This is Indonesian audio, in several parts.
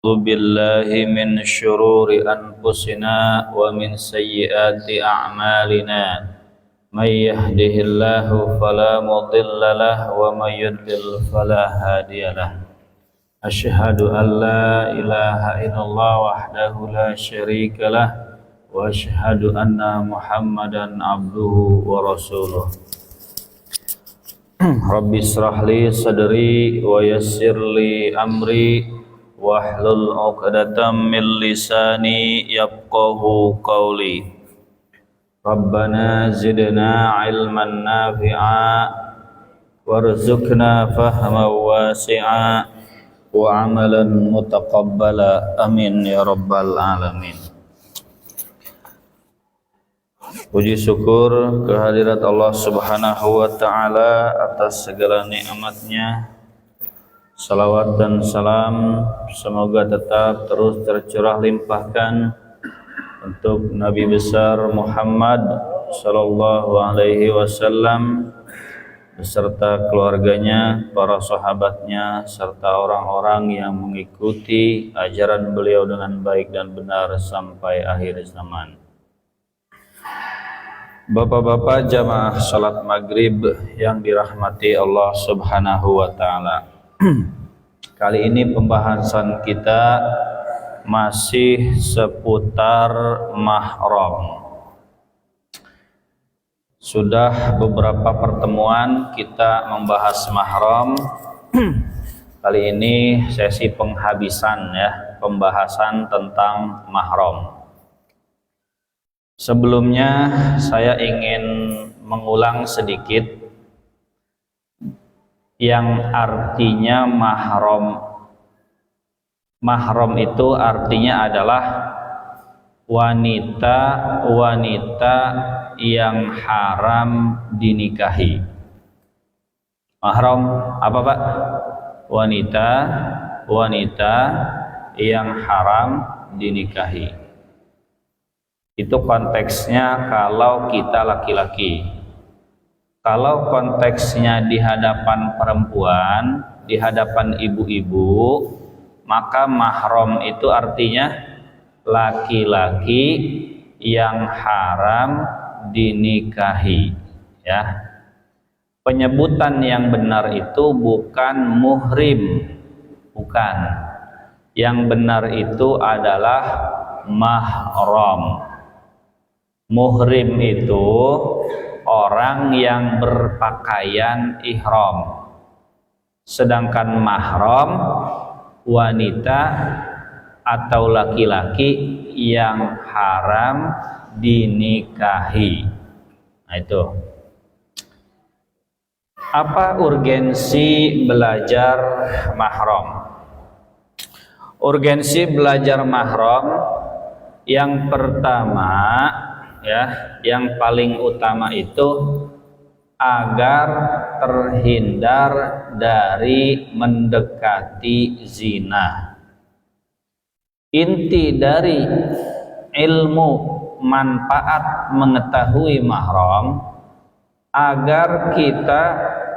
أعوذ بالله من شرور أنفسنا ومن سيئات أعمالنا من يهده الله فلا مضل له ومن يضلل فلا هادي له أشهد أن لا إله إلا الله وحده لا شريك له وأشهد أن محمدا عبده ورسوله Rabbi israhli sadri wa yassirli amri wahlul 'uqdatam min lisani yafqahu qawli. Rabbana zidna ilman nafi'a warzuqna fahman wasi'a wa amalan mutaqabbala amin ya rabbal alamin. Puji syukur kehadirat Allah Subhanahu wa ta'ala atas segala nikmatnya. Salawat dan salam semoga tetap terus tercurah limpahkan untuk Nabi besar Muhammad sallallahu alaihi wasallam beserta keluarganya, para sahabatnya serta orang-orang yang mengikuti ajaran beliau dengan baik dan benar sampai akhir zaman. Bapak-bapak jamaah salat maghrib yang dirahmati Allah Subhanahu wa ta'ala. Kali ini pembahasan kita masih seputar mahram. Sudah beberapa pertemuan kita membahas mahram. Kali ini sesi penghabisan ya, pembahasan tentang mahram. Sebelumnya saya ingin mengulang sedikit yang artinya mahram. Mahram itu artinya adalah wanita-wanita yang haram dinikahi. Mahram apa Pak? Wanita yang haram dinikahi. Itu konteksnya kalau kita laki-laki. Kalau konteksnya di hadapan perempuan, di hadapan ibu-ibu, maka mahram itu artinya laki-laki yang haram dinikahi, ya. Penyebutan yang benar itu bukan muhrim, bukan. Yang benar itu adalah mahram. Muhrim itu orang yang berpakaian ihram. Sedangkan mahram wanita atau laki-laki yang haram dinikahi. Nah itu. Apa urgensi belajar mahram? Urgensi belajar mahram yang pertama ya, yang paling utama itu agar terhindar dari mendekati zina. Inti dari ilmu manfaat mengetahui mahram agar kita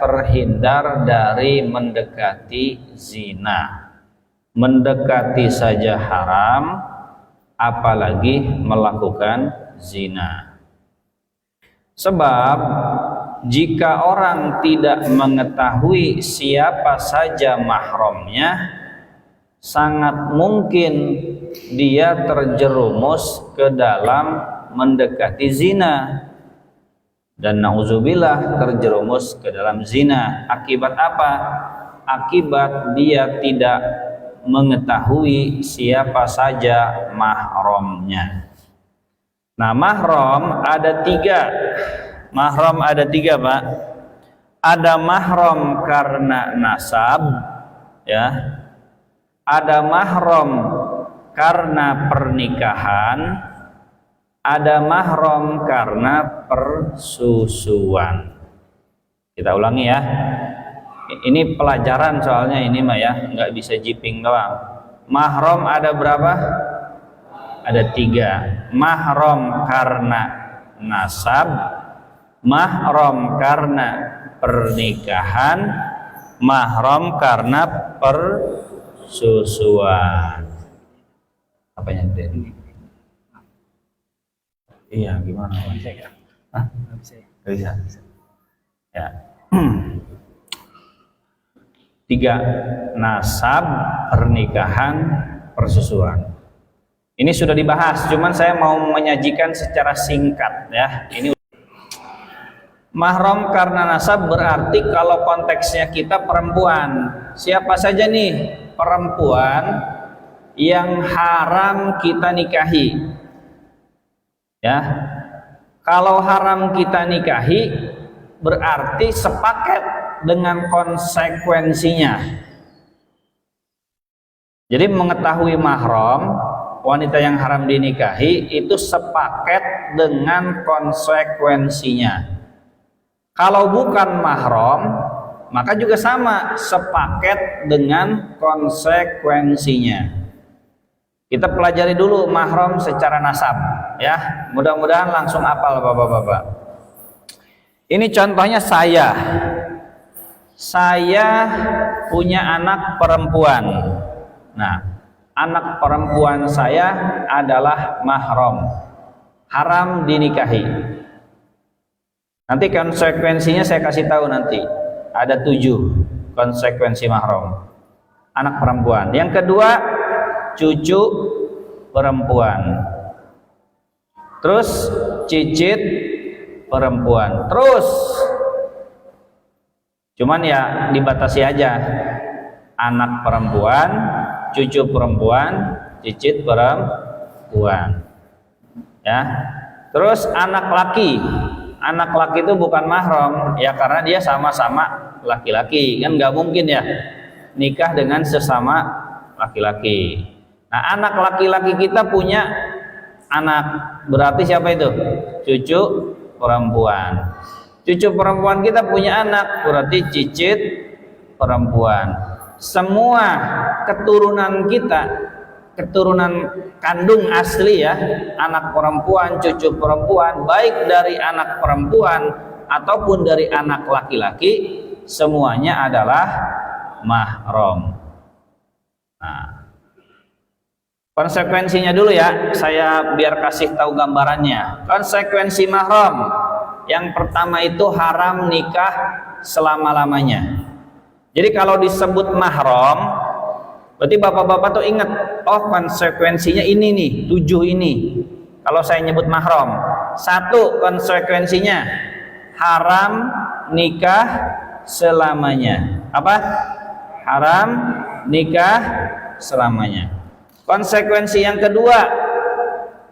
terhindar dari mendekati zina. Mendekati saja haram, apalagi melakukan zina. Sebab jika orang tidak mengetahui siapa saja mahramnya, sangat mungkin dia terjerumus ke dalam mendekati zina. Dan na'udzubillah terjerumus ke dalam zina. Akibat apa? Akibat dia tidak mengetahui siapa saja mahramnya. Nah, mahram ada tiga. Mahram ada tiga, Pak. Ada mahram karena nasab, ya. Ada mahram karena pernikahan. Ada mahram karena persusuan. Kita ulangi ya. Ini pelajaran soalnya ini mah ya, nggak bisa jiping doang. Mahram ada berapa? Ada tiga. Mahram karena nasab, mahram karena pernikahan, mahram karena persusuan. Apanya ini? Iya, gimana? Bisa ya? Hah? Bisa. Ya. 3. Nasab, pernikahan, persusuan. Ini sudah dibahas, cuman saya mau menyajikan secara singkat ya. Ini mahram karena nasab berarti kalau konteksnya kita perempuan. Siapa saja nih perempuan yang haram kita nikahi? Ya. Kalau haram kita nikahi berarti sepaket dengan konsekuensinya. Jadi mengetahui mahram, wanita yang haram dinikahi itu sepaket dengan konsekuensinya. Kalau bukan mahram, maka juga sama, sepaket dengan konsekuensinya. Kita pelajari dulu mahram secara nasab ya. Mudah-mudahan langsung hafal Bapak-bapak. Ini contohnya saya punya anak perempuan. Nah, anak perempuan saya adalah mahram, haram dinikahi. Nanti konsekuensinya saya kasih tahu nanti. Ada 7 konsekuensi mahram. Anak perempuan. Yang kedua, cucu perempuan. Terus cicit perempuan. Terus cuman ya dibatasi aja. Anak perempuan, cucu perempuan, cicit perempuan. Ya. Terus anak laki. Anak laki itu bukan mahram ya karena dia sama-sama laki-laki. Kan nggak mungkin ya nikah dengan sesama laki-laki. Nah, anak laki-laki kita punya anak. Berarti siapa itu? Cucu perempuan. Cucu perempuan kita punya anak, berarti cicit perempuan. Semua keturunan kita, keturunan kandung asli ya, anak perempuan, cucu perempuan, baik dari anak perempuan ataupun dari anak laki-laki, semuanya adalah mahram. Nah, konsekuensinya dulu ya, saya biar kasih tahu gambarannya. Konsekuensi mahram, yang pertama itu haram nikah selama-lamanya. Jadi kalau disebut mahram, berarti bapak-bapak tuh ingat, oh konsekuensinya ini nih, 7 ini. Kalau saya nyebut mahram, 1 konsekuensinya haram nikah selamanya. Apa? Haram nikah selamanya. Konsekuensi yang kedua,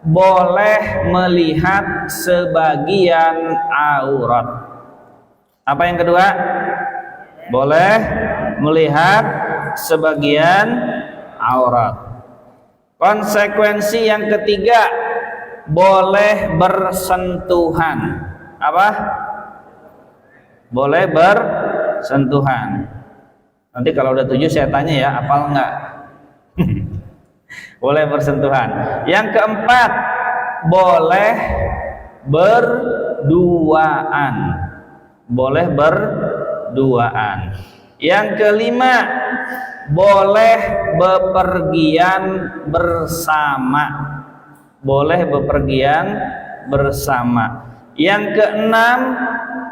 boleh melihat sebagian aurat. Apa yang kedua? Boleh melihat sebagian aurat. Konsekuensi yang ketiga, boleh bersentuhan. Apa? Boleh bersentuhan. Nanti kalau udah 7 saya tanya ya, hafal enggak? Boleh bersentuhan. Yang keempat, boleh berduaan. Boleh berduaan. Yang kelima, boleh bepergian bersama. Boleh bepergian bersama. Yang keenam,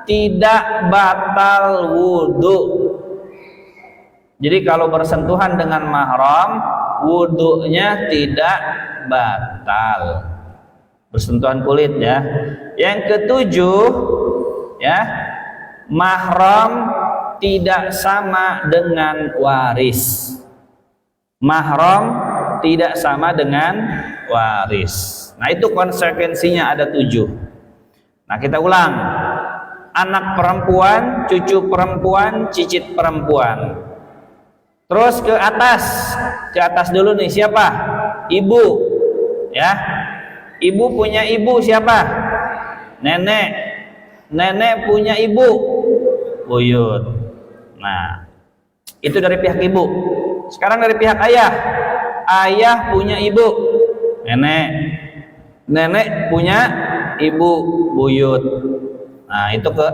tidak batal wudhu. Jadi kalau bersentuhan dengan mahram, wudhunya tidak batal. Bersentuhan kulit ya. Yang ketujuh ya, mahram tidak sama dengan waris. Mahram tidak sama dengan waris. Nah itu konsekuensinya ada 7. Nah kita ulang. Anak perempuan, cucu perempuan, cicit perempuan. Terus ke atas dulu nih siapa? Ibu, ya. Ibu punya ibu siapa? Nenek. Nenek punya ibu, buyut. Nah, itu dari pihak ibu. Sekarang dari pihak ayah. Ayah punya ibu, nenek. Nenek punya ibu, buyut. Nah, itu ke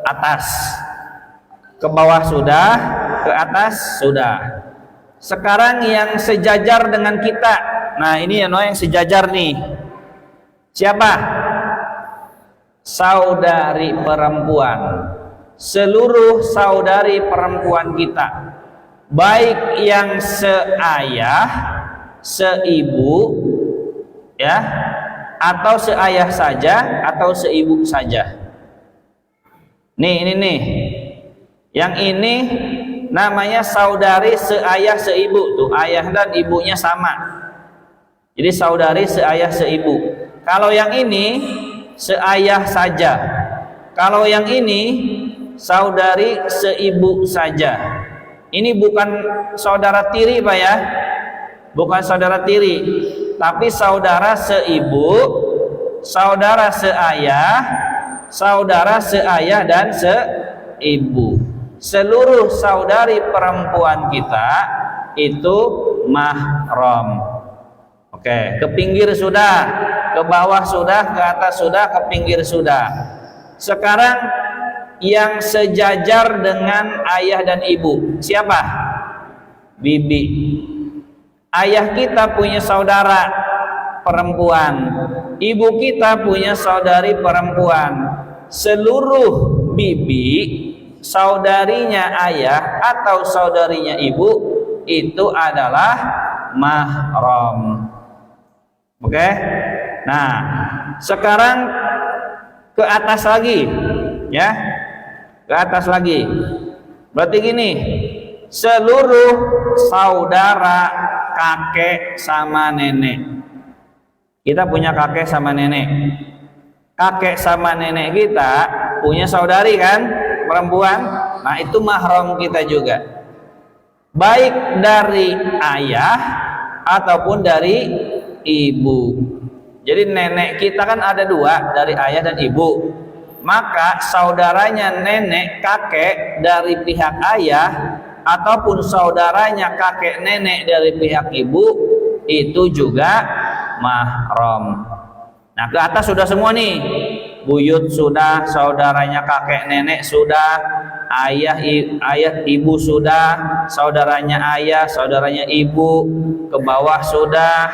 atas. Ke bawah sudah, ke atas sudah. Sekarang yang sejajar dengan kita, Nah, ini yang sejajar nih. Siapa? Saudari perempuan. Seluruh saudari perempuan kita, baik yang seayah, seibu, ya, atau seayah saja atau seibu saja. Ini nih. Yang ini namanya saudari seayah seibu, tuh ayah dan ibunya sama. Jadi saudari seayah seibu. Kalau yang ini seayah saja. Kalau yang ini saudari seibu saja. Ini bukan saudara tiri, Pak ya. Bukan saudara tiri, tapi saudara seibu, saudara seayah dan seibu. Seluruh saudari perempuan kita itu mahram. Oke, ke pinggir sudah, ke bawah sudah, ke atas sudah, ke pinggir sudah. Sekarang yang sejajar dengan ayah dan ibu, siapa? Bibi. Ayah kita punya saudara perempuan, ibu kita punya saudari perempuan. Seluruh bibi, saudarinya ayah atau saudarinya ibu itu adalah mahram. Oke? Nah, sekarang ke atas lagi, ya. Ke atas lagi. Berarti gini, seluruh saudara kakek sama nenek. Kita punya kakek sama nenek. Kakek sama nenek kita punya saudari kan, perempuan. Nah, itu mahram kita juga. Baik dari ayah ataupun dari ibu. Jadi nenek kita kan ada dua, dari ayah dan ibu. Maka saudaranya nenek kakek dari pihak ayah ataupun saudaranya kakek nenek dari pihak ibu itu juga mahram. Nah, ke atas sudah semua nih. Buyut sudah, saudaranya kakek nenek sudah, ayah ibu sudah, saudaranya ayah, saudaranya ibu, ke bawah sudah,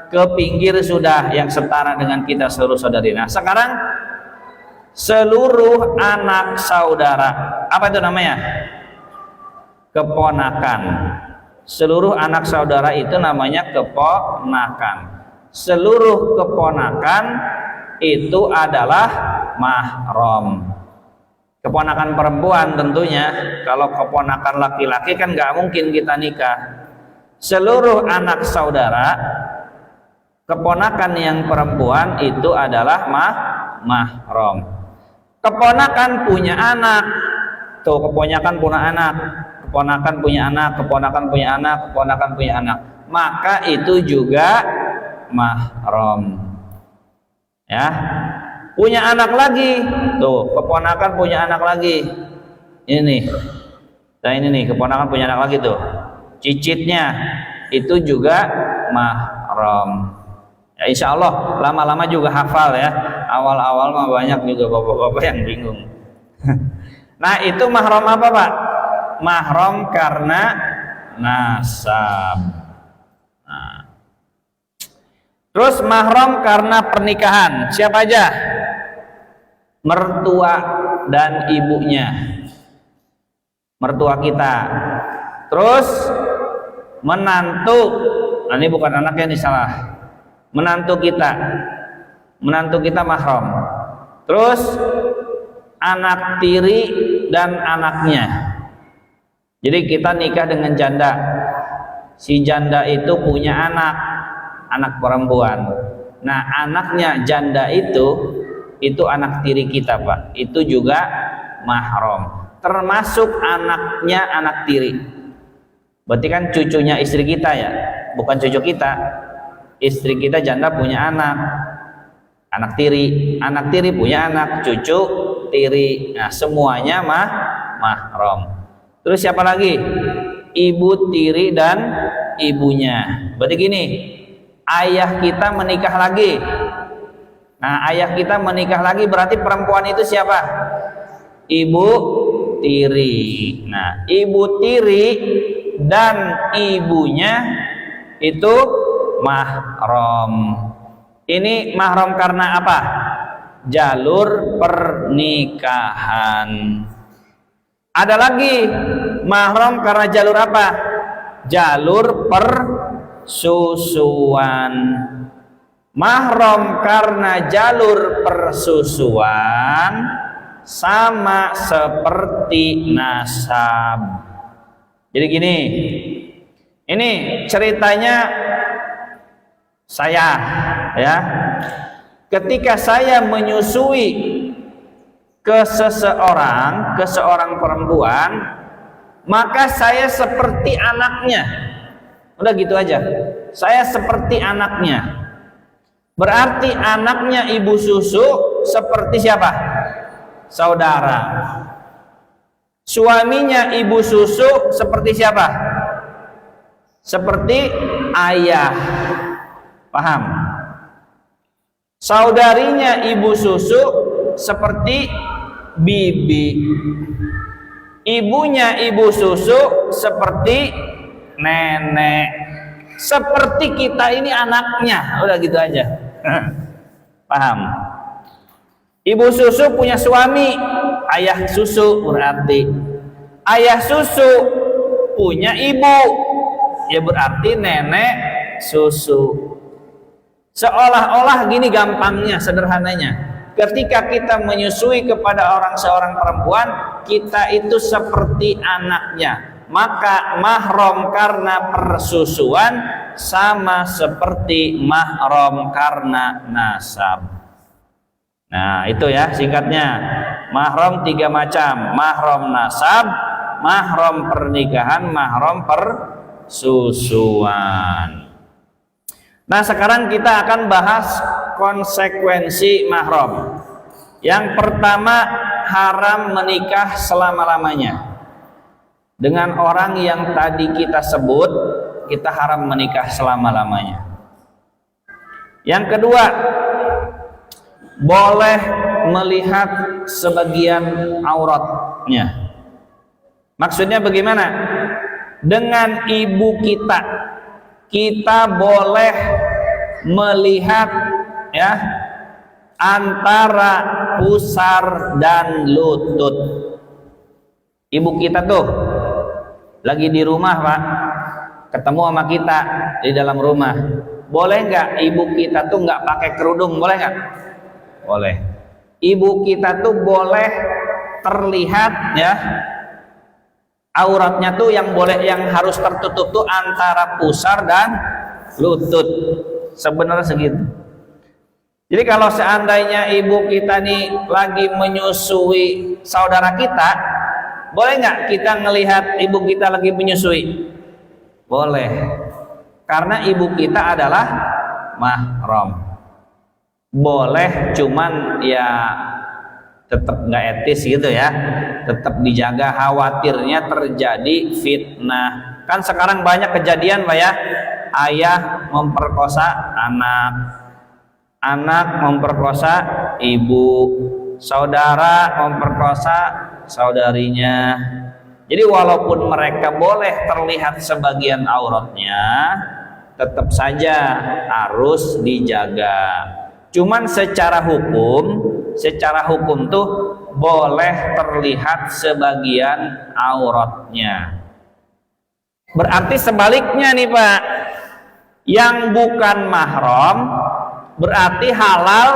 ke pinggir sudah, yang setara dengan kita seluruh saudari. Nah, sekarang seluruh anak saudara, apa itu namanya? Keponakan. Seluruh anak saudara itu namanya keponakan. Seluruh keponakan itu adalah mahram. Keponakan perempuan tentunya. Kalau keponakan laki-laki kan nggak mungkin kita nikah. Seluruh anak saudara, keponakan yang perempuan itu adalah mahram. Keponakan punya anak, tuh keponakan punya anak, keponakan punya anak, keponakan punya anak, keponakan punya anak, maka itu juga mahram. Ya, punya anak lagi, tuh keponakan punya anak lagi. Ini nih, nah ini nih keponakan punya anak lagi tuh, cicitnya itu juga mahram. Ya, insya Allah lama-lama juga hafal ya. Awal-awal mah banyak juga bapak-bapak yang bingung. Nah, itu mahram apa, Pak? Mahram karena nasab. Nah. Terus mahram karena pernikahan. Siapa aja? Mertua dan ibunya. Mertua kita. Terus menantu. Nah, ini bukan anaknya, ini salah. Menantu kita mahram. Terus anak tiri dan anaknya. Jadi kita nikah dengan janda. Si janda itu punya anak perempuan. Nah, anaknya janda itu anak tiri kita, Pak. Itu juga mahram. Termasuk anaknya anak tiri. Berarti kan cucunya istri kita ya, bukan cucu kita. Istri kita janda punya anak tiri punya anak, cucu tiri. Nah, semuanya mahram. Terus siapa lagi? Ibu tiri dan ibunya. Berarti gini, ayah kita menikah lagi. Nah, ayah kita menikah lagi berarti perempuan itu siapa? Ibu tiri. Nah, ibu tiri dan ibunya itu mahram. Ini mahram karena apa? Jalur pernikahan. Ada lagi mahram karena jalur apa? Jalur persusuan. Mahram karena jalur persusuan sama seperti nasab. Jadi gini, ini ceritanya saya, ya. Ketika saya menyusui ke seorang perempuan, maka saya seperti anaknya. Udah gitu aja. Saya seperti anaknya. Berarti anaknya ibu susu seperti siapa? Saudara. Suaminya ibu susu seperti siapa? Seperti ayah. Paham? Saudarinya ibu susu seperti bibi. Ibunya ibu susu seperti nenek. Seperti kita ini anaknya. Udah gitu aja. Paham? Ibu susu punya suami, ayah susu berarti. Ayah susu punya ibu, ya berarti nenek susu. Seolah-olah gini gampangnya, sederhananya. Ketika kita menyusui kepada seorang perempuan, kita itu seperti anaknya. Maka mahram karena persusuan sama seperti mahram karena nasab. Nah itu ya singkatnya. Mahram 3 macam: mahram nasab, mahram pernikahan, mahram persusuan. Nah sekarang kita akan bahas konsekuensi mahram. Yang pertama, haram menikah selama-lamanya. Dengan orang yang tadi kita sebut, kita haram menikah selama-lamanya. Yang kedua, boleh melihat sebagian auratnya. Maksudnya bagaimana? Dengan ibu kita, kita boleh melihat ya antara pusar dan lutut. Ibu kita tuh lagi di rumah, Pak, ketemu sama kita di dalam rumah. Boleh nggak ibu kita tuh nggak pakai kerudung? Boleh nggak? Boleh. Ibu kita tuh boleh terlihat ya auratnya tuh yang harus tertutup tuh antara pusar dan lutut. Sebenarnya segitu. Jadi kalau seandainya ibu kita nih lagi menyusui saudara kita, boleh nggak kita ngelihat ibu kita lagi menyusui? Boleh. Karena ibu kita adalah mahram. Boleh, cuman ya tetap nggak etis gitu ya. Tetap dijaga, khawatirnya terjadi fitnah. Kan sekarang banyak kejadian Pak ya. Ayah memperkosa anak, anak memperkosa ibu, saudara memperkosa saudarinya. Jadi walaupun mereka boleh terlihat sebagian auratnya, tetap saja harus dijaga. Cuman secara hukum tuh boleh terlihat sebagian auratnya. Berarti sebaliknya nih Pak, yang bukan mahram berarti halal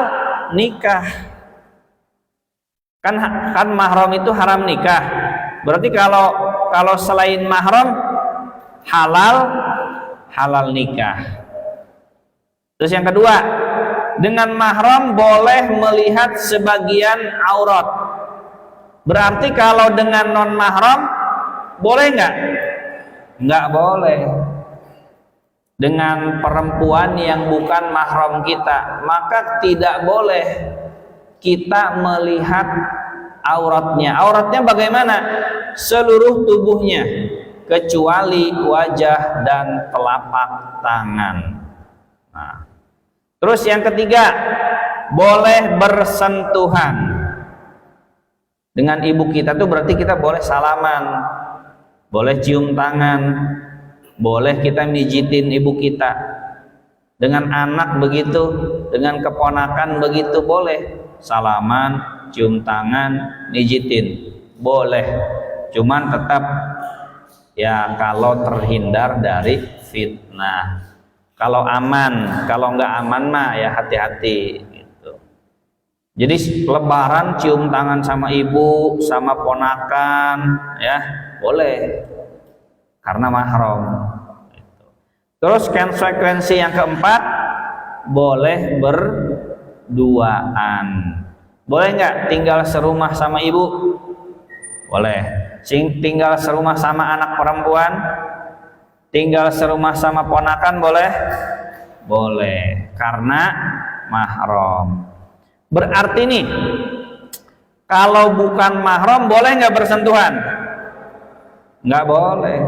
nikah. Kan mahram itu haram nikah. Berarti kalau selain mahram halal nikah. Terus yang kedua, dengan mahram boleh melihat sebagian aurat. Berarti kalau dengan non mahram boleh nggak? Nggak boleh. Dengan perempuan yang bukan mahram kita, maka tidak boleh kita melihat auratnya. Auratnya bagaimana? Seluruh tubuhnya kecuali wajah dan telapak tangan. Nah, terus yang ketiga, boleh bersentuhan dengan ibu kita tuh berarti kita boleh salaman, boleh cium tangan, boleh kita mijitin ibu kita. Dengan anak begitu, dengan keponakan begitu boleh. Salaman, cium tangan, mijitin, boleh. Cuman tetap ya kalau terhindar dari fitnah. Kalau aman, kalau nggak aman mah ya hati-hati gitu. Jadi lebaran cium tangan sama ibu, sama ponakan ya boleh karena mahram. Gitu. Terus konsekuensi yang keempat, boleh berduaan. Boleh nggak tinggal serumah sama ibu? Boleh. Tinggal serumah sama anak perempuan? Tinggal serumah sama ponakan boleh? Boleh, karena mahram. Berarti nih, kalau bukan mahram boleh nggak bersentuhan? Nggak boleh.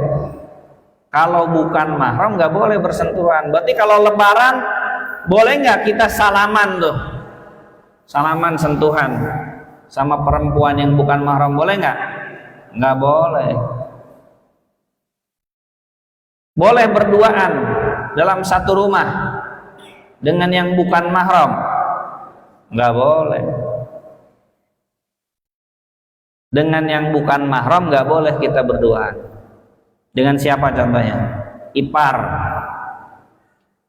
Kalau bukan mahram nggak boleh bersentuhan. Berarti kalau lebaran boleh nggak kita salaman tuh? Salaman sentuhan sama perempuan yang bukan mahram boleh nggak? Nggak boleh. Boleh berduaan dalam satu rumah dengan yang bukan mahram? Nggak boleh. Dengan yang bukan mahram nggak boleh kita berduaan. Dengan siapa contohnya? Ipar.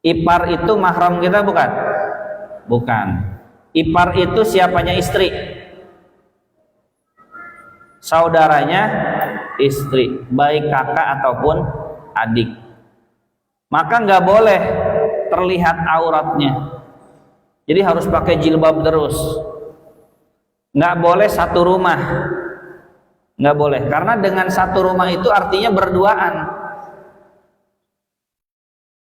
Ipar itu mahram kita bukan? Bukan. Ipar itu siapanya? Istri. Saudaranya istri, baik kakak ataupun adik. Maka nggak boleh terlihat auratnya. Jadi harus pakai jilbab terus. Nggak boleh satu rumah. Nggak boleh, karena dengan satu rumah itu artinya berduaan.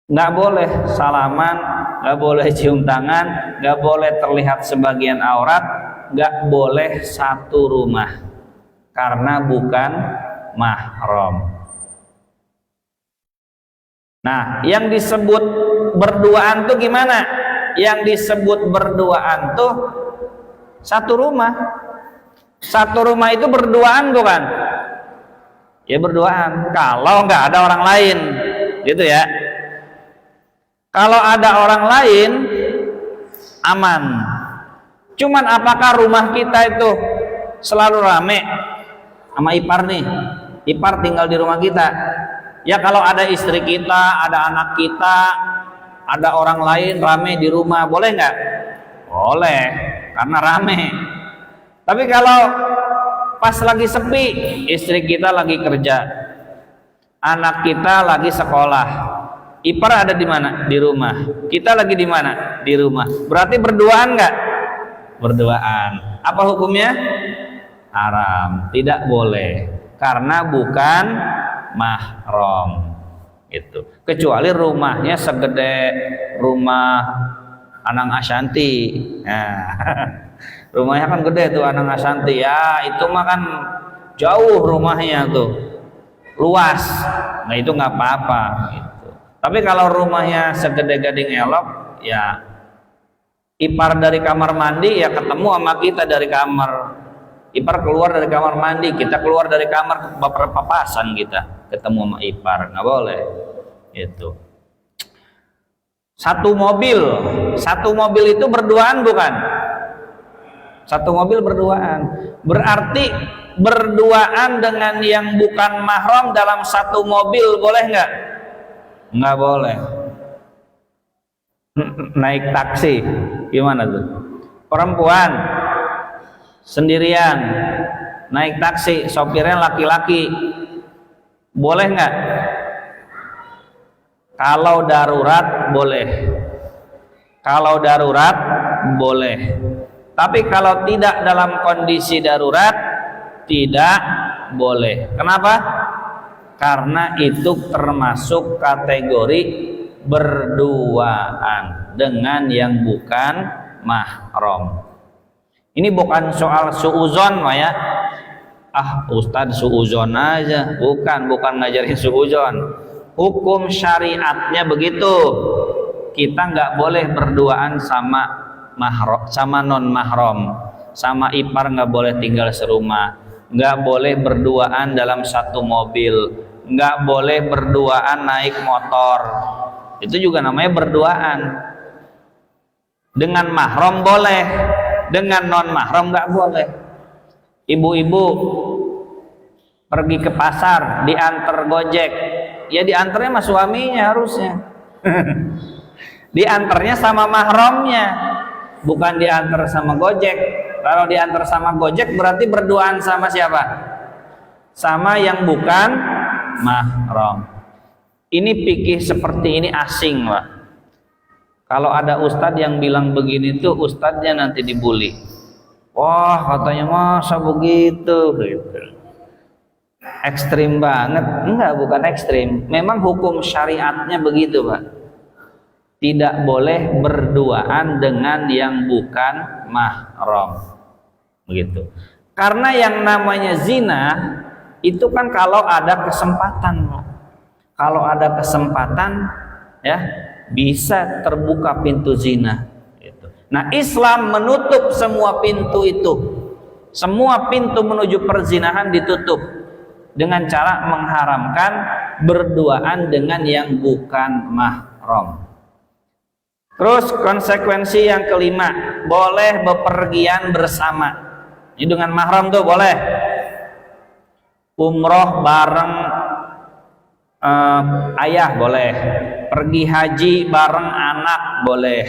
Nggak boleh salaman, nggak boleh cium tangan, nggak boleh terlihat sebagian aurat, nggak boleh satu rumah, karena bukan mahram. Nah, yang disebut berduaan tuh gimana? Yang disebut berduaan tuh satu rumah. Satu rumah itu berduaan bukan? Ya berduaan. Kalau nggak ada orang lain, gitu ya. Kalau ada orang lain, aman. Cuman apakah rumah kita itu selalu rame? Sama ipar nih. Ipar tinggal di rumah kita. Ya kalau ada istri kita, ada anak kita, ada orang lain rame di rumah, boleh nggak? Boleh, karena rame. Tapi kalau pas lagi sepi, istri kita lagi kerja, anak kita lagi sekolah, ipar ada di mana? Di rumah. Kita lagi di mana? Di rumah. Berarti berduaan nggak? Berduaan. Apa hukumnya? Haram, tidak boleh, karena bukan mahram itu. Kecuali rumahnya segede rumah Anang Ashanti. Nah, rumahnya kan gede tuh Anang Ashanti ya, itu mah kan jauh rumahnya tuh, luas. Nah itu nggak apa-apa gitu. Tapi kalau rumahnya segede Gading Elok, ya ipar dari kamar mandi ya ketemu sama kita dari kamar. Ipar keluar dari kamar mandi, kita keluar dari kamar berpapasan, kita ketemu sama ipar, nggak boleh itu. Satu mobil itu berduaan bukan? Satu mobil berduaan, berarti berduaan dengan yang bukan mahram dalam satu mobil boleh nggak? Nggak boleh. Naik taksi gimana tuh? Perempuan sendirian naik taksi, sopirnya laki-laki, boleh nggak? Kalau darurat boleh. Kalau darurat boleh. Tapi kalau tidak dalam kondisi darurat tidak boleh. Kenapa? Karena itu termasuk kategori berduaan dengan yang bukan mahram. Ini bukan soal suuzon ya. Ah, Ustadz suuzon aja. Bukan ngajarin suuzon. Hukum syariatnya begitu. Kita nggak boleh berduaan sama mahram, sama non mahram. Sama ipar nggak boleh tinggal serumah. Nggak boleh berduaan dalam satu mobil. Nggak boleh berduaan naik motor. Itu juga namanya berduaan. Dengan mahram boleh, dengan non mahram nggak boleh. Ibu-ibu pergi ke pasar, diantar Gojek, ya diantarnya sama suaminya harusnya. Diantarnya sama mahramnya, bukan diantar sama Gojek. Kalau diantar sama Gojek berarti berduaan sama siapa? Sama yang bukan mahram. Ini fikih seperti ini asing, Pak. Kalau ada ustadz yang bilang begini tuh, ustadznya nanti dibully. Wah, katanya masa begitu, gitu. Ekstrim banget. Enggak, bukan ekstrim. Memang hukum syariatnya begitu, Pak. Tidak boleh berduaan dengan yang bukan mahram. Begitu. Karena yang namanya zina itu kan kalau ada kesempatan, Pak. Kalau ada kesempatan, ya, bisa terbuka pintu zina. Nah, Islam menutup semua pintu itu. Semua pintu menuju perzinahan ditutup dengan cara mengharamkan berduaan dengan yang bukan mahram. Terus konsekuensi yang kelima, boleh bepergian bersama. Ini dengan mahram tuh boleh. Umroh bareng ayah boleh, pergi haji bareng anak boleh.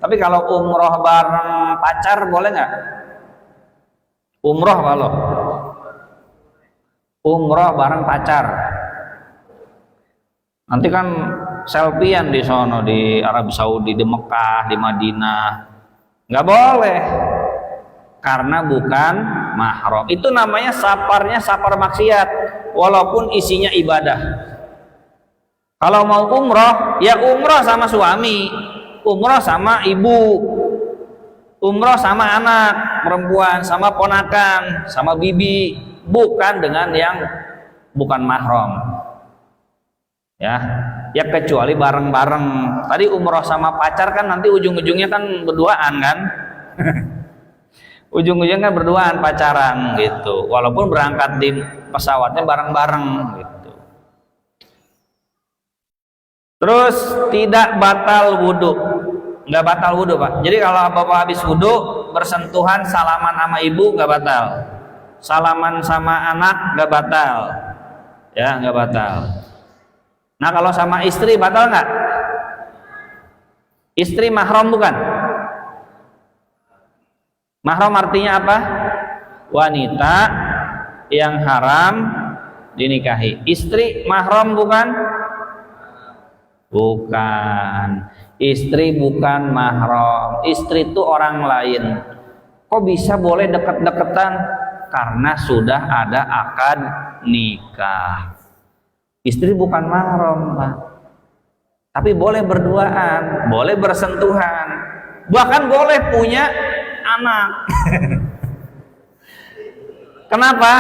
Tapi kalau umroh bareng pacar boleh nggak? Umroh kalau umroh bareng pacar, nanti kan selfiean di sono, di Arab Saudi, di Mekah, di Madinah, nggak boleh karena bukan mahram. Itu namanya saparnya sapar maksiat, walaupun isinya ibadah. Kalau mau umroh, ya umroh sama suami, umroh sama ibu, umroh sama anak perempuan, sama ponakan, sama bibi, bukan dengan yang bukan mahram. Ya kecuali bareng-bareng. Tadi umroh sama pacar kan nanti ujung-ujungnya kan berduaan kan? Ujung-ujungnya kan berduaan, pacaran gitu. Walaupun berangkat di pesawatnya bareng-bareng gitu. Terus tidak batal wudhu, nggak batal wudhu, Pak. Jadi kalau bapak habis wudhu bersentuhan salaman sama ibu nggak batal, salaman sama anak nggak batal, ya nggak batal. Nah kalau sama istri batal nggak? Istri mahram bukan? Mahram artinya apa? Wanita yang haram dinikahi. Istri mahram bukan? Bukan. Istri bukan mahram. Istri itu orang lain. Kok bisa boleh deket-deketan? Karena sudah ada akad nikah. Istri bukan mahram, Pak. Tapi boleh berduaan, boleh bersentuhan, bahkan boleh punya anak. Kenapa?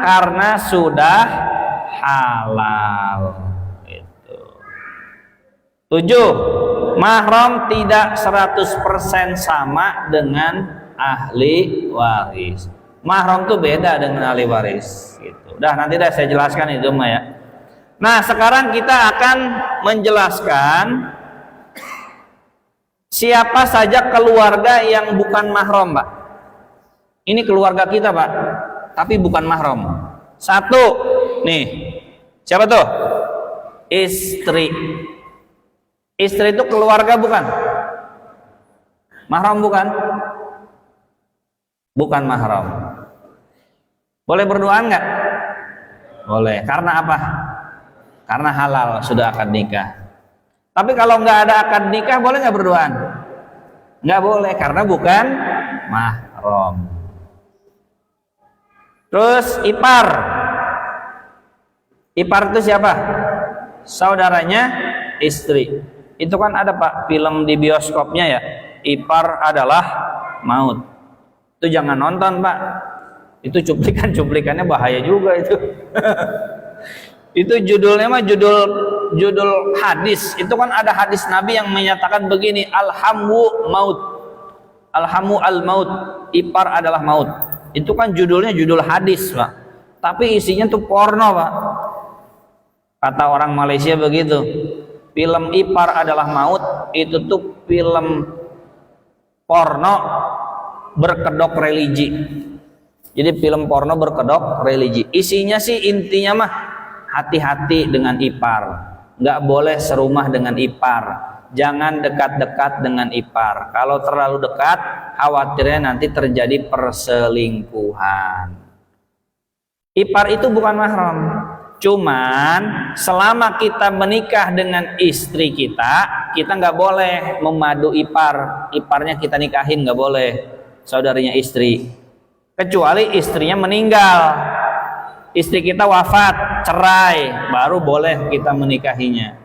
Karena sudah halal. 7. Mahram tidak 100% sama dengan ahli waris. Mahram itu beda dengan ahli waris gitu. Udah nanti saya jelaskan itu mah ya. Nah, sekarang kita akan menjelaskan siapa saja keluarga yang bukan mahram, Pak. Ini keluarga kita, Pak, tapi bukan mahram. 1. Nih. Siapa tuh? Istri. Istri itu keluarga bukan? Mahram bukan? Bukan mahram. Boleh berduaan nggak? Boleh. Karena apa? Karena halal, sudah akad nikah. Tapi kalau nggak ada akad nikah, boleh nggak berduaan? Nggak boleh, karena bukan mahram. Terus ipar. Ipar itu siapa? Saudaranya istri. Itu kan ada, Pak, film di bioskopnya ya, Ipar Adalah Maut. Itu jangan nonton, Pak. Itu cuplikannya bahaya juga itu. Itu judulnya mah judul hadis. Itu kan ada hadis Nabi yang menyatakan begini, alhamu maut. Alhamu al maut. Ipar adalah maut. Itu kan judulnya judul hadis, Pak. Tapi isinya tuh porno, Pak. Kata orang Malaysia begitu. film ipar adalah maut, itu tuh film porno berkedok religi. Jadi film porno berkedok religi. Isinya sih intinya mah hati-hati dengan ipar, nggak boleh serumah dengan ipar, jangan dekat-dekat dengan ipar. Kalau terlalu dekat, khawatirnya nanti terjadi perselingkuhan. Ipar itu bukan mahram. Cuman selama kita menikah dengan istri kita nggak boleh memadu ipar. Iparnya kita nikahin nggak boleh, saudarinya istri. Kecuali istrinya meninggal, istri kita wafat, cerai, baru boleh kita menikahinya.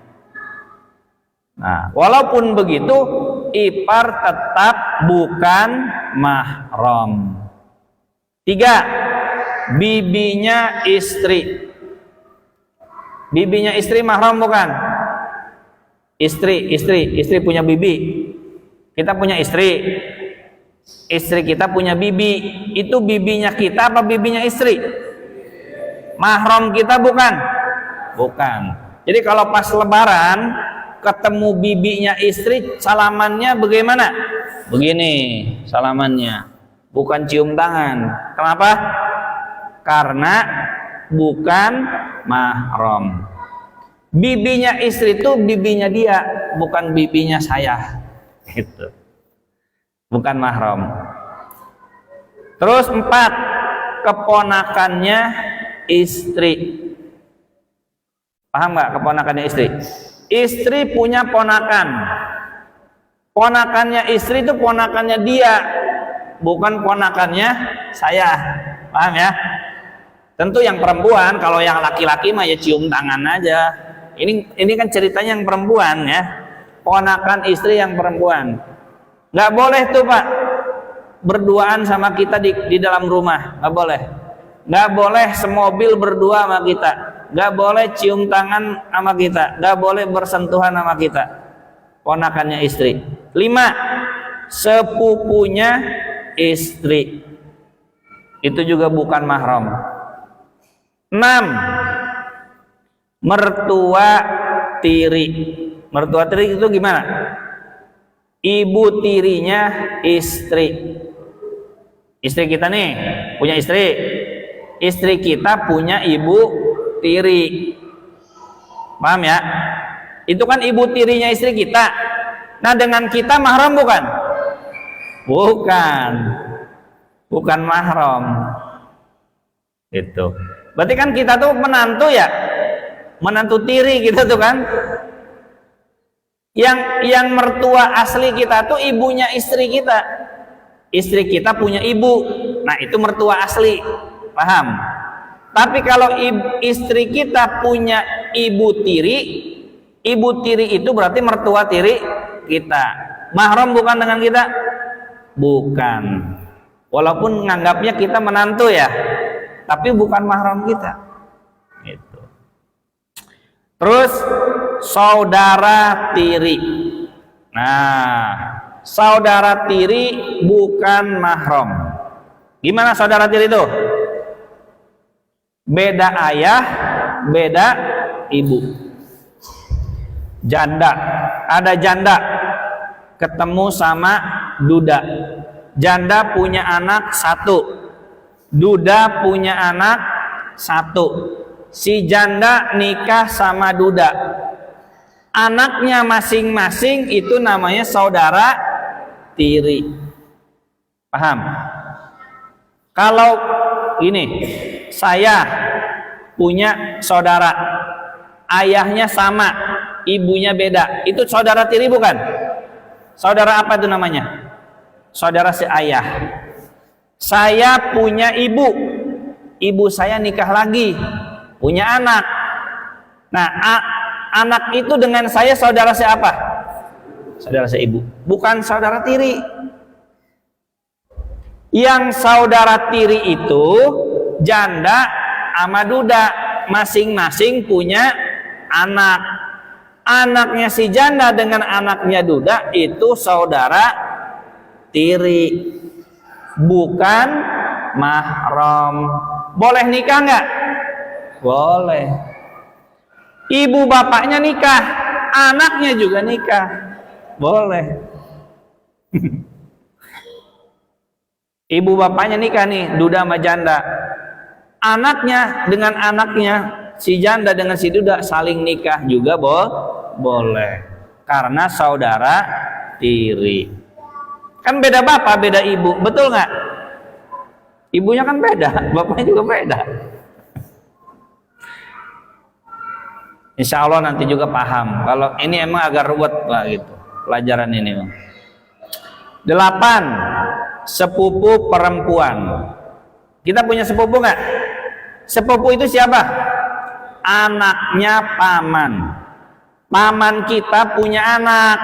Nah, walaupun begitu, ipar tetap bukan mahram. 3, bibinya istri. Bibinya istri mahram bukan? Istri punya bibi. Kita punya istri. Istri kita punya bibi. Itu bibinya kita apa bibinya istri? Mahram kita bukan? Bukan. Jadi kalau pas lebaran ketemu bibinya istri, salamannya bagaimana? Begini salamannya, bukan cium tangan. Kenapa? Karena bukan mahram. Bibinya istri itu bibinya dia, bukan bibinya saya. Gitu. Bukan mahram. Terus 4, keponakannya istri. Paham nggak keponakannya istri? Istri punya ponakan. Ponakannya istri itu ponakannya dia, bukan ponakannya saya. Paham ya? Tentu yang perempuan, kalau yang laki-laki mah ya cium tangan aja. Ini kan ceritanya yang perempuan ya. Ponakan istri yang perempuan. Nggak boleh tuh Pak berduaan sama kita di dalam rumah, nggak boleh. Nggak boleh semobil berdua sama kita, nggak boleh cium tangan sama kita, nggak boleh bersentuhan sama kita. Ponakannya istri. 5, sepupunya istri. Itu juga bukan mahram. 6, mertua tiri. Mertua tiri itu gimana? Ibu tirinya istri. Istri kita nih punya istri. Istri kita punya ibu tiri. Paham ya? Itu kan ibu tirinya istri kita. Nah, dengan kita mahram bukan? Bukan. Bukan mahram. Itu. Berarti kan kita tuh menantu ya? Menantu tiri kita tuh kan? Yang mertua asli kita tuh ibunya istri kita. Istri kita punya ibu. Nah, itu mertua asli. Paham? Tapi kalau istri kita punya ibu tiri itu berarti mertua tiri kita. Mahram bukan dengan kita? Bukan. Walaupun nganggapnya kita menantu ya, tapi bukan mahram kita. Itu. Terus saudara tiri. Nah, saudara tiri bukan mahram. Gimana saudara tiri itu? Beda ayah, beda ibu. Janda, ada janda ketemu sama duda. Janda punya anak 1, duda punya anak 1. Si janda nikah sama duda. Anaknya masing-masing itu namanya saudara tiri. Paham? Kalau ini, saya punya saudara, ayahnya sama, ibunya beda, itu saudara tiri bukan? Saudara apa itu namanya? Saudara seayah. Saya punya ibu, ibu saya nikah lagi, punya anak. Nah, anak itu dengan saya saudara siapa? Saudara seibu, bukan saudara tiri. Yang saudara tiri itu janda sama duda, masing-masing punya anak. Anaknya si janda dengan anaknya duda itu saudara tiri, bukan mahram. Boleh nikah nggak? Boleh. Ibu bapaknya nikah, anaknya juga nikah. Boleh. Ibu bapaknya nikah nih, duda sama janda. Anaknya dengan anaknya, si janda dengan si duda saling nikah juga boleh. Karena saudara tiri. Kan beda bapak, beda ibu, betul nggak? Ibunya kan beda, bapaknya juga beda. Insya Allah nanti juga paham. Kalau ini emang agak ruwet Pak gitu pelajaran ini. 8. Sepupu perempuan. Kita punya sepupu nggak? Sepupu itu siapa? Anaknya paman. Paman kita punya anak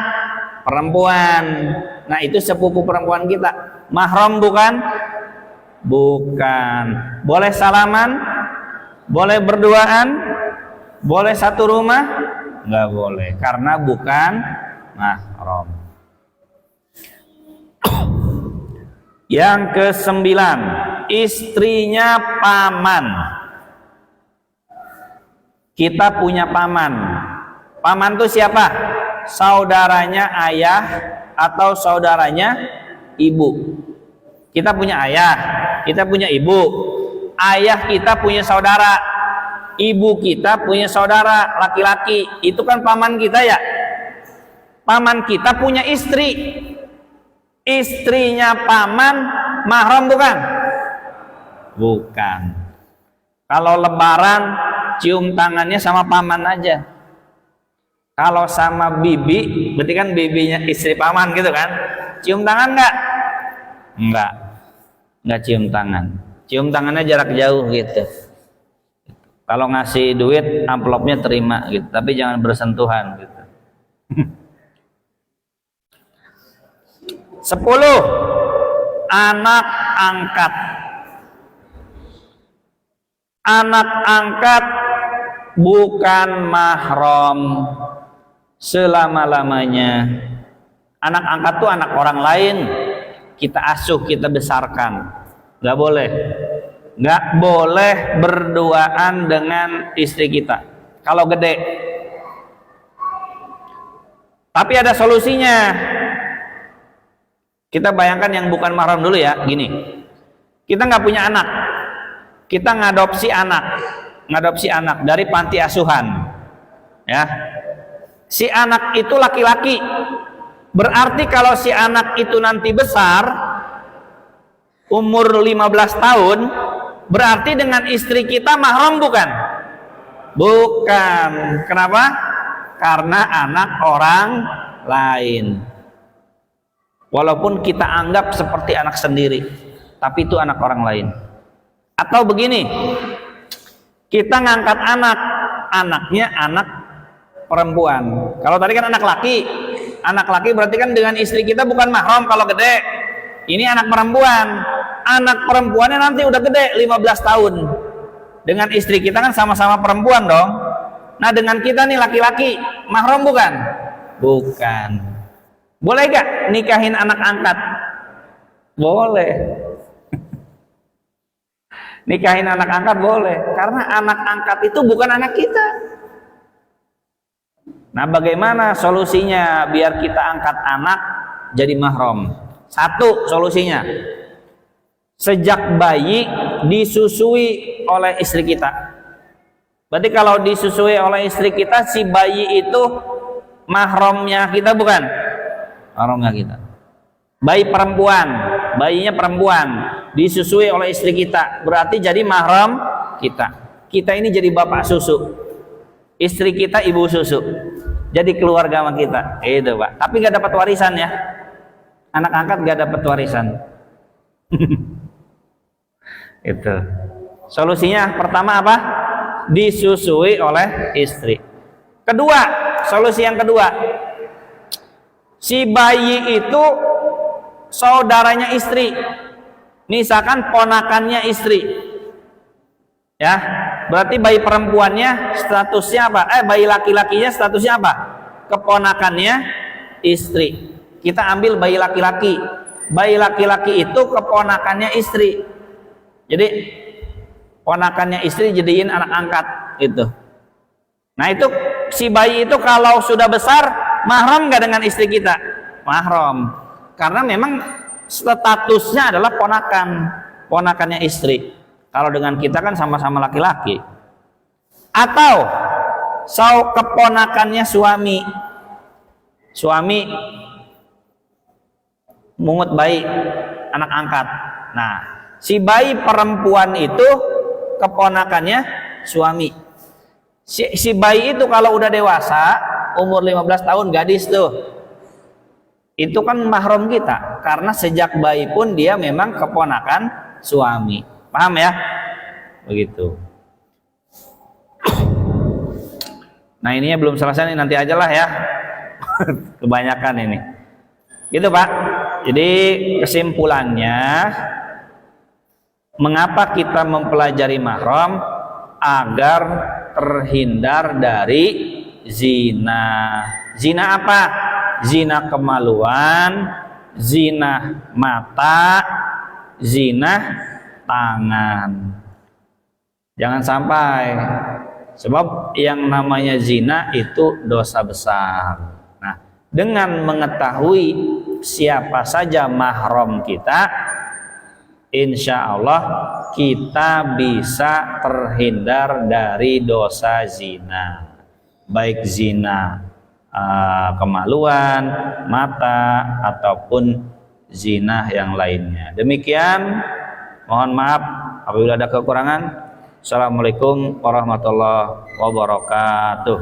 perempuan. Nah itu sepupu perempuan kita. Mahram bukan? Bukan. Boleh salaman? Boleh berduaan? Boleh satu rumah? Nggak boleh, karena bukan mahram. Yang ke-9, istrinya paman. Kita punya paman. Paman itu siapa? Saudaranya ayah atau saudaranya ibu. Kita punya ayah, kita punya ibu. Ayah kita punya saudara, ibu kita punya saudara laki-laki. Itu kan paman kita ya. Paman kita punya istri. Istrinya paman mahram bukan? Bukan. Kalau lebaran cium tangannya sama paman aja. Kalau sama bibi, berarti kan bibinya istri paman gitu kan? Cium tangan nggak? Nggak cium tangan. Cium tangannya jarak jauh gitu. Kalau ngasih duit, amplopnya terima gitu, tapi jangan bersentuhan gitu. 10. Anak angkat. Anak angkat bukan mahram selama-lamanya. Anak angkat tuh anak orang lain, kita asuh, kita besarkan. Nggak boleh. Nggak boleh berduaan dengan istri kita kalau gede. Tapi ada solusinya. Kita bayangkan yang bukan mahram dulu ya, gini. Kita nggak punya anak, kita ngadopsi anak dari panti asuhan, ya. Si anak itu laki-laki, berarti kalau si anak itu nanti besar, umur 15 tahun, berarti dengan istri kita mahram bukan? Bukan. Kenapa? Karena anak orang lain. Walaupun kita anggap seperti anak sendiri, tapi itu anak orang lain. Atau begini, kita ngangkat anaknya anak perempuan. Kalau tadi kan anak laki berarti kan dengan istri kita bukan mahram kalau gede. Ini anak perempuan. Anak perempuannya nanti udah gede, 15 tahun. Dengan istri kita kan sama-sama perempuan dong. Nah dengan kita nih laki-laki, mahram bukan? Bukan. Boleh gak nikahin anak angkat? Boleh. Nikahin anak angkat boleh, karena anak angkat itu bukan anak kita. Nah bagaimana solusinya biar kita angkat anak jadi mahram? 1 solusinya, sejak bayi disusui oleh istri kita. Berarti kalau disusui oleh istri kita, si bayi itu mahramnya kita bukan? Mahramnya kita. Bayi perempuan, bayinya perempuan, disusui oleh istri kita, berarti jadi mahram kita. Kita ini jadi bapak susu, istri kita ibu susu, jadi keluarga sama kita. Itu Pak. Tapi nggak dapat warisan ya. Anak angkat nggak dapat warisan. Itu. Solusinya pertama apa? Disusui oleh istri. Kedua, solusi yang kedua, si bayi itu saudaranya istri, misalkan ponakannya istri, ya, berarti bayi perempuannya statusnya apa? Bayi laki-lakinya statusnya apa? Keponakannya istri. Kita ambil bayi laki-laki. Bayi laki-laki itu keponakannya istri. Jadi ponakannya istri jadiin anak angkat itu. Nah itu si bayi itu kalau sudah besar mahram nggak dengan istri kita? Mahram, karena memang statusnya adalah ponakannya istri. Kalau dengan kita kan sama-sama laki-laki. Atau keponakannya suami mungut bayi, anak angkat. Nah, si bayi perempuan itu keponakannya suami. Si bayi itu kalau udah dewasa, umur 15 tahun, gadis tuh, itu kan mahram kita, karena sejak bayi pun dia memang keponakan suami. Paham ya? Begitu. Nah, ininya belum selesai nih, nanti aja lah ya. Kebanyakan ini. Gitu Pak. Jadi kesimpulannya, mengapa kita mempelajari mahram? Agar terhindar dari zina. Zina apa? Zina kemaluan, zina mata, zina tangan. Jangan sampai, sebab yang namanya zina itu dosa besar. Nah, dengan mengetahui siapa saja mahram kita, insya Allah kita bisa terhindar dari dosa zina, baik zina kemaluan, mata, ataupun zina yang lainnya. Demikian, mohon maaf apabila ada kekurangan. Assalamualaikum warahmatullahi wabarakatuh.